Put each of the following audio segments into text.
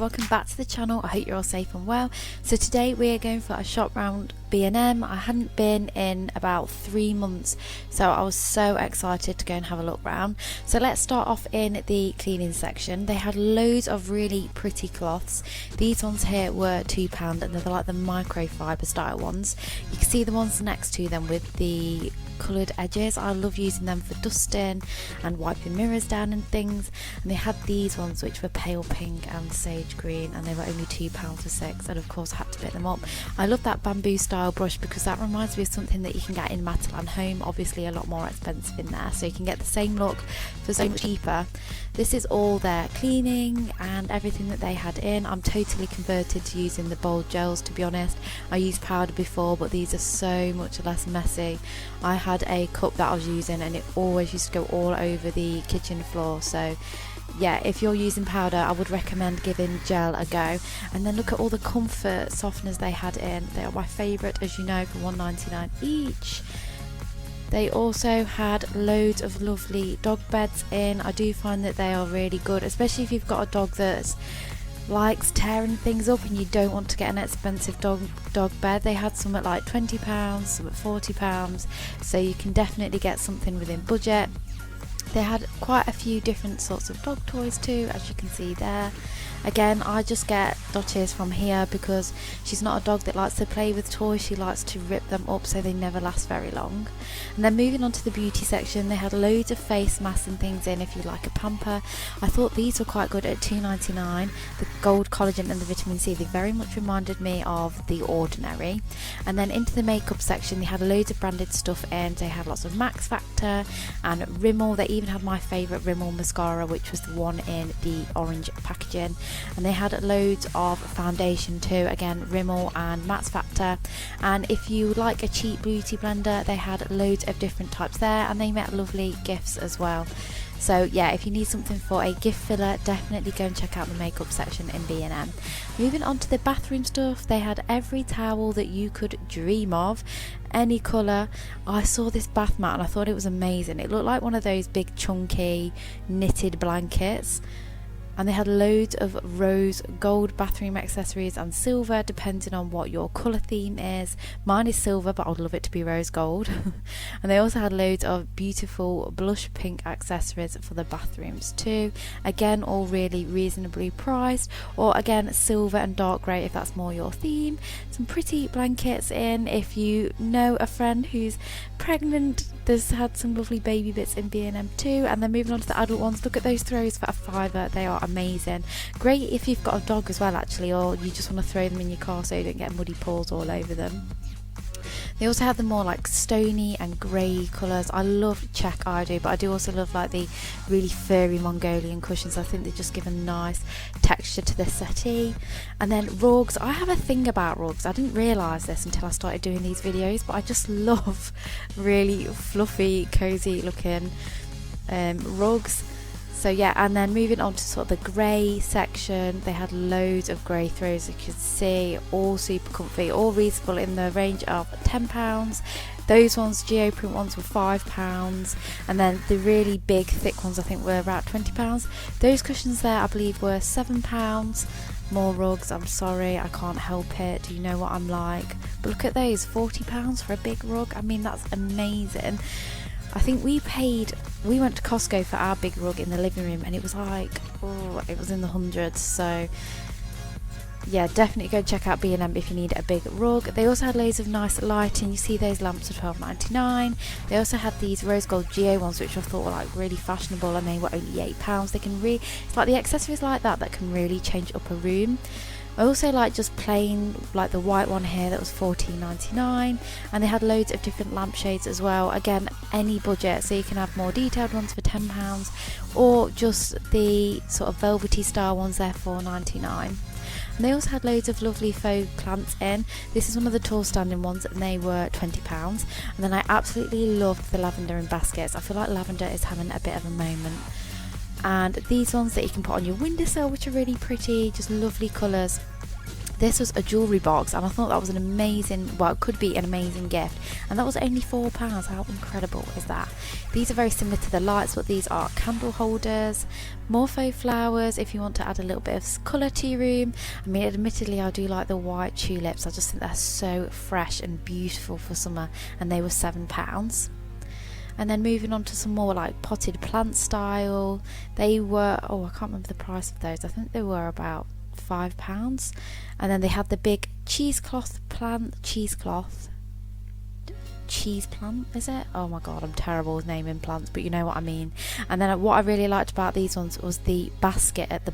welcome back to the channel. I hope you're all safe and well. So today we are going for a shop round B&M. I hadn't been in about 3 months, so I was so excited to go and have a look round. So let's start off in the cleaning section. They had loads of really pretty cloths. These ones here were £2 and they're like the microfiber style ones. You can see the ones next to them with the coloured edges. I love using them for dusting and wiping mirrors down and things. And they had these ones which were pale pink and sage green, and they were only £2 for 6, and of course I had to pick them up. I love that bamboo style brush because that reminds me of something that you can get in Matalan Home, obviously a lot more expensive in there, so you can get the same look for so much cheaper. This is all their cleaning and everything that they had in. I'm totally converted to using the bold gels, to be honest. I used powder before, but these are so much less messy. I had a cup that I was using and it always used to go all over the kitchen floor, so yeah, if you're using powder I would recommend giving gel a go. And then look at all the comfort softeners they had in. They are my favourite, as you know, for £1.99 each. They also had loads of lovely dog beds in. I do find that they are really good, especially if you've got a dog that likes tearing things up and you don't want to get an expensive dog bed. They had some at like £20, some at £40, so you can definitely get something within budget. They had quite a few different sorts of dog toys too, as you can see there. Again, I just get Dotties from here because she's not a dog that likes to play with toys. She likes to rip them up so they never last very long. And then moving on to the beauty section, they had loads of face masks and things in if you like a pamper. I thought these were quite good at £2.99. The gold collagen and the vitamin C, they very much reminded me of The Ordinary. And then into the makeup section, they had loads of branded stuff in. They had lots of Max Factor and Rimmel. They even had my favourite Rimmel mascara, which was the one in the orange packaging. And they had loads of foundation too, again Rimmel and Max Factor. And if you like a cheap beauty blender, they had loads of different types there, and they met lovely gifts as well. So yeah, if you need something for a gift filler, definitely go and check out the makeup section in B&M. Moving on to the bathroom stuff, they had every towel that you could dream of, any colour. I saw this bath mat and I thought it was amazing. It looked like one of those big chunky knitted blankets. And they had loads of rose gold bathroom accessories and silver, depending on what your colour theme is. Mine is silver, but I'd love it to be rose gold. And they also had loads of beautiful blush pink accessories for the bathrooms too. Again, all really reasonably priced, or again silver and dark grey if that's more your theme. Some pretty blankets in if you know a friend who's pregnant. There's had some lovely baby bits in B&M too. And then moving on to the adult ones, look at those throws for £5. They are amazing. Great if you've got a dog as well actually, or you just want to throw them in your car so you don't get muddy paws all over them. They also had the more like stony and grey colours. I love check, I do, but I do also love like the really furry Mongolian cushions. I think they just give a nice texture to the settee. And then rugs. I have a thing about rugs. I didn't realise this until I started doing these videos, but I just love really fluffy, cosy looking rugs. So yeah, and then moving on to sort of the grey section, they had loads of grey throws, you could see, all super comfy, all reasonable in the range of £10. Those ones, geoprint ones, were £5, and then the really big thick ones I think were about £20. Those cushions there I believe were £7. More rugs, I'm sorry, I can't help it, you know what I'm like. But look at those, £40 for a big rug. I mean, that's amazing. I think we went to Costco for our big rug in the living room and it was like, oh, it was in the hundreds. So yeah, definitely go check out B&M if you need a big rug. They also had loads of nice lighting. You see those lamps for £12.99. They also had these rose gold Geo ones, which I thought were like really fashionable, and they were only £8. They can it's like the accessories like that can really change up a room. I also like just plain, like the white one here that was £14.99, and they had loads of different lampshades as well. Again, any budget, so you can have more detailed ones for £10 or just the sort of velvety style ones there for £9.99. And they also had loads of lovely faux plants in. This is one of the tall standing ones and they were £20. And then I absolutely loved the lavender in baskets. I feel like lavender is having a bit of a moment. And these ones that you can put on your windowsill, which are really pretty, just lovely colours. This was a jewellery box, and I thought that was an amazing, well, it could be an amazing gift, and that was only £4. How incredible is that? These are very similar to the lights, but these are candle holders, more faux flowers if you want to add a little bit of colour to your room. I mean, admittedly, I do like the white tulips. I just think they're so fresh and beautiful for summer, and they were £7. And then moving on to some more like potted plant style, they were, oh, I can't remember the price of those. I think they were about £5. And then they had the big cheese plant, is it? Oh my god, I'm terrible with naming plants, but you know what I mean. And then what I really liked about these ones was the basket at the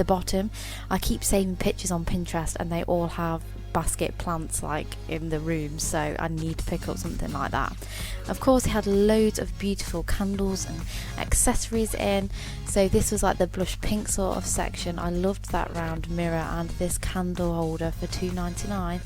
bottom. I keep saving pictures on Pinterest, and they all have basket plants like in the room, so I need to pick up something like that. Of course, it had loads of beautiful candles and accessories in, so this was like the blush pink sort of section. I loved that round mirror and this candle holder for £2.99.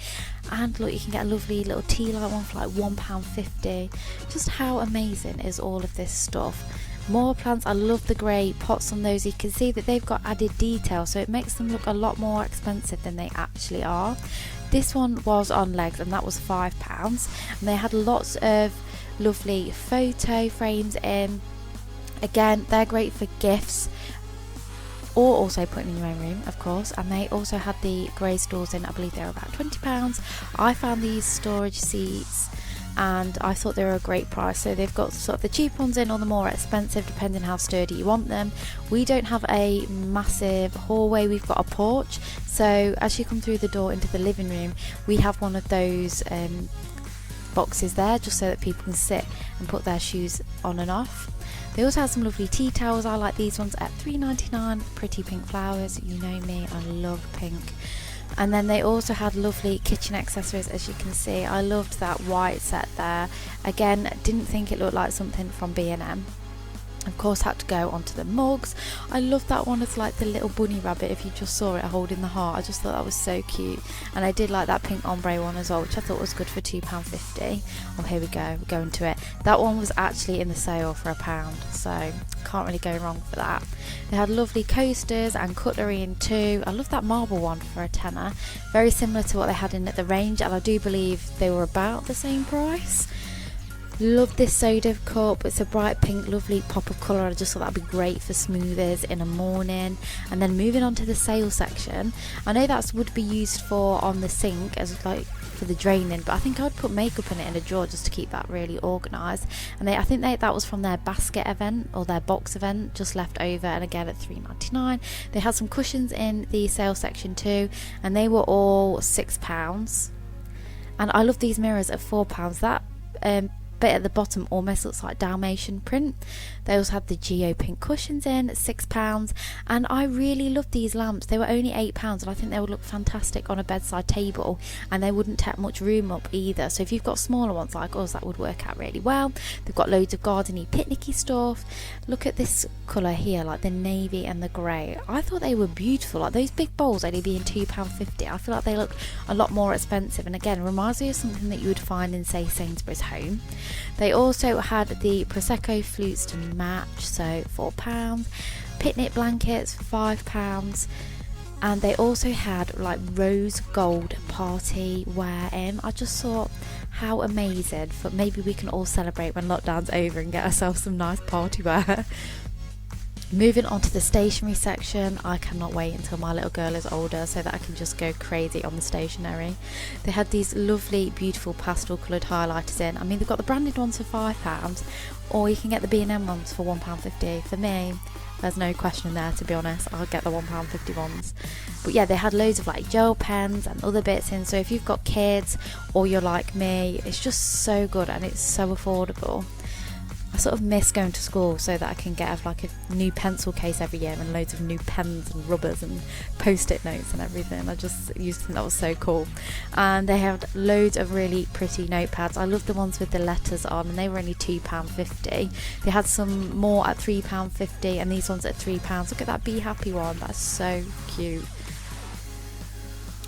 And look, you can get a lovely little tea light one for like £1.50. Just how amazing is all of this stuff? More plants. I love the grey pots on those. You can see that they've got added detail, so it makes them look a lot more expensive than they actually are. This one was on legs, and that was £5, and they had lots of lovely photo frames in. Again, they're great for gifts, or also putting in your own room, of course. And they also had the grey stools in. I believe they were about £20. I found these storage seats, and I thought they were a great price. So they've got sort of the cheap ones in or the more expensive, depending how sturdy you want them. We don't have a massive hallway, we've got a porch, so as you come through the door into the living room, we have one of those boxes there, just so that people can sit and put their shoes on and off. They also have some lovely tea towels. I like these ones at £3.99. Pretty pink flowers, you know me, I love pink. And then they also had lovely kitchen accessories, as you can see. I loved that white set there. Again, didn't think it looked like something from B&M. Of course, had to go onto the mugs. I love that one. It's like the little bunny rabbit, if you just saw it holding the heart. I just thought that was so cute. And I did like that pink ombre one as well, which I thought was good for £2.50. Oh, here we go, we're going to it. That one was actually in the sale for £1, so can't really go wrong for that. They had lovely coasters and cutlery in too. I love that marble one for a tenner. Very similar to what they had in at the range, and I do believe they were about the same price. Love this soda cup. It's a bright pink, lovely pop of colour. I just thought that'd be great for smoothers in a morning. And then moving on to the sale section, I know that would be used for on the sink as like for the draining, but I think I'd put makeup in it in a drawer just to keep that really organised. And I think that was from their basket event or their box event, just left over, and again at £3.99. They had some cushions in the sale section too, and they were all £6. And I love these mirrors at £4. That bit at the bottom almost looks like Dalmatian print. They also had the Geo pink cushions in at £6, and I really love these lamps. They were only £8, and I think they would look fantastic on a bedside table, and they wouldn't take much room up either. So if you've got smaller ones like us, that would work out really well. They've got loads of gardeny picnicky stuff. Look at this colour here, like the navy and the grey. I thought they were beautiful. Like those big bowls only being £2.50. I feel like they look a lot more expensive, and again reminds me of something that you would find in, say, Sainsbury's Home. They also had the Prosecco flutes to match, so £4. Picnic blankets, £5. And they also had like rose gold party wear in. I just thought, how amazing. But maybe we can all celebrate when lockdown's over and get ourselves some nice party wear. Moving on to the stationery section, I cannot wait until my little girl is older so that I can just go crazy on the stationery. They had these lovely, beautiful pastel coloured highlighters in. I mean, they've got the branded ones for £5, or you can get the B&M ones for £1.50. For me, there's no question there, to be honest. I'll get the £1.50 ones. But yeah, they had loads of like gel pens and other bits in, so if you've got kids or you're like me, it's just so good and it's so affordable. I sort of miss going to school so that I can get like a new pencil case every year and loads of new pens and rubbers and post-it notes and everything. I just used to think that was so cool. And they had loads of really pretty notepads. I love the ones with the letters on, and they were only £2.50. They had some more at £3.50 and these ones at £3. Look at that Be Happy one, that's so cute.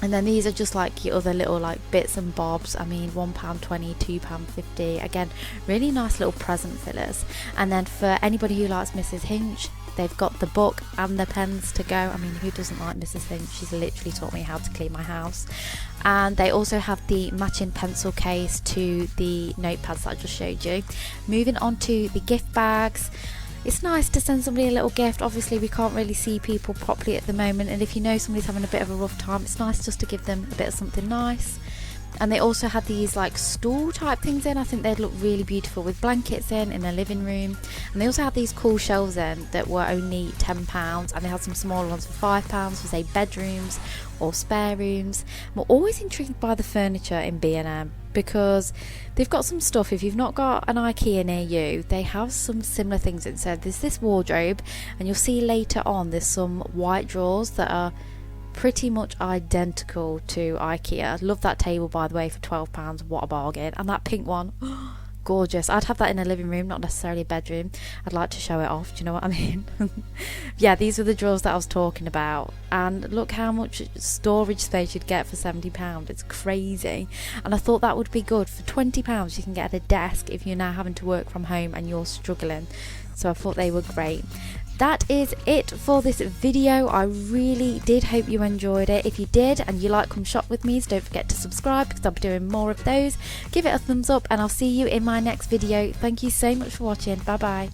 And then these are just like your other little like bits and bobs. I mean, £1.20, £2.50. Again, really nice little present fillers. And then for anybody who likes Mrs. Hinch, they've got the book and the pens to go. I mean, who doesn't like Mrs. Hinch? She's literally taught me how to clean my house. And they also have the matching pencil case to the notepads that I just showed you. Moving on to the gift bags. It's nice to send somebody a little gift. Obviously we can't really see people properly at the moment, and if you know somebody's having a bit of a rough time, it's nice just to give them a bit of something nice. And they also had these like stool type things in. I think they'd look really beautiful with blankets in their living room. And they also had these cool shelves in that were only £10, and they had some smaller ones for £5 for say bedrooms or spare rooms. I'm always intrigued by the furniture in B&M because they've got some stuff. If you've not got an IKEA near you, they have some similar things in. So there's this wardrobe, and you'll see later on there's some white drawers that are pretty much identical to IKEA. Love that table, by the way, for £12. What a bargain. And that pink one, gorgeous. I'd have that in a living room, not necessarily a bedroom. I'd like to show it off, do you know what I mean? Yeah, these were the drawers that I was talking about, and look how much storage space you'd get for £70. It's crazy. And I thought that would be good. For £20 you can get a desk if you're now having to work from home and you're struggling. So I thought they were great. That is it for this video. I really did hope you enjoyed it. If you did and you like Come Shop With Me, don't forget to subscribe because I'll be doing more of those. Give it a thumbs up and I'll see you in my next video. Thank you so much for watching. Bye bye.